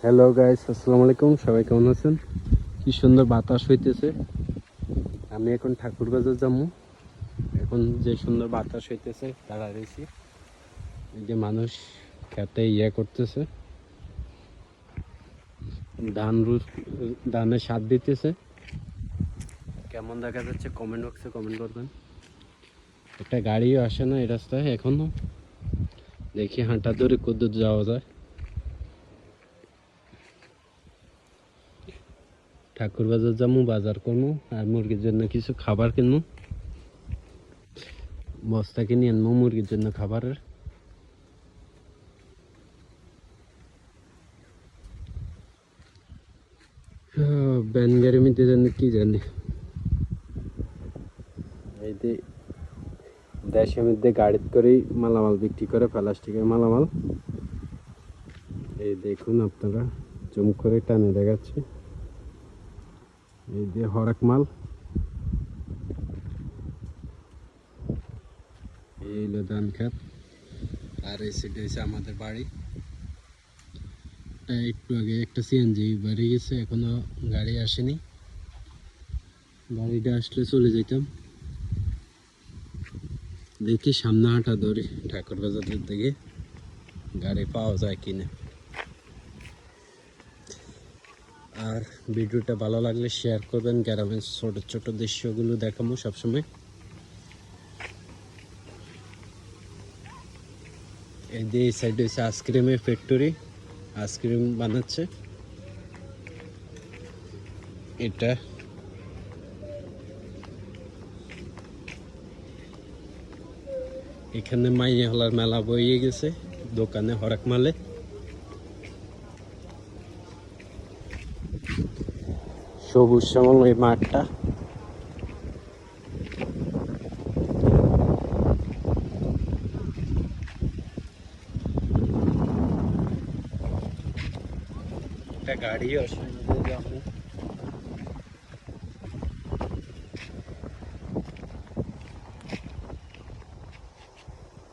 Hello guys, আসসালামু আলাইকুম। সবাই কেমন আছেন? কি সুন্দর বাতাস হইতেছে। আমি এখন ঠাকুরবাজার যাবো। এখন যে সুন্দর বাতাস হইতেছে দাঁড়া রয়েছি। এই যে মানুষ খেতে করতেছে, ধানে সার দিতেছে। কেমন দেখা যাচ্ছে কমেন্ট বক্সে কমেন্ট করবেন। একটা গাড়িও আসে না এই রাস্তায় এখনো। দেখি হাঁটা ধরে কদ্দূর যাওয়া যায়। ঠাকুরবাজার যাবো, বাজার করবো আর মুরগির জন্য কিছু খাবার কিনবো। বস্তা কিনে আনবো মুরগির জন্য খাবারের। ব্যান গাড়ি মিতে জানি কি জানি। এই যে দেশের মধ্যে গাড়িতে করেই মালামাল বিক্রি করে, প্লাস্টিকের মালামাল। এই দেখুন আপনারা, জুম করে টানে দেখাচ্ছি। এই যে হরেক মাল। এই হলো ধান খেত। আর এই সাইডে হচ্ছে আমাদের বাড়ি। একটু আগে একটা সিএনজি বাড়ি গেছে, এখনো গাড়ি আসেনি। গাড়িটা আসলে চলে যেতাম। দেখি সামনে হাঁটা ধরি ঠাকুর বাজারের দিকে, গাড়ি পাওয়া যায় কিনা। আর ভিডিওটা ভালো লাগলে শেয়ার করবেন। গ্রামের ছোট ছোট দৃশ্যগুলো দেখাবো সবসময়। এই যে এই সাইডে হচ্ছে আইসক্রিমের ফ্যাক্টরি, আইসক্রিম বানাচ্ছে এটা। এখানে মাইয়া হলার মেলা বইয়ে গেছে, দোকানে হরেক মালে। সবুজ শ্যামল এই মাঠটা। একটা গাড়ি অসুবিধা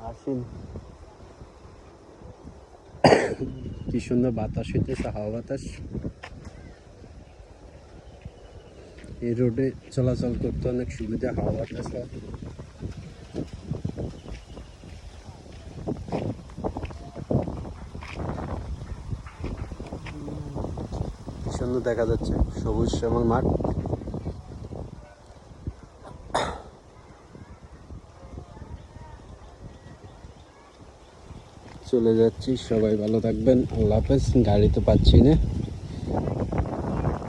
আসেন। কি সুন্দর বাতাস হইতেছে, হাওয়া বাতাস। এই রোডে চলাচল করতে অনেক সুবিধা, হাওয়া বাতাস। কি সুন্দর দেখা যাচ্ছে সবুজ শ্যামল মাঠ। চলে যাচ্ছি, সবাই ভালো থাকবেন, আল্লাহ হাফেজ। গাড়ি তো পাচ্ছি না।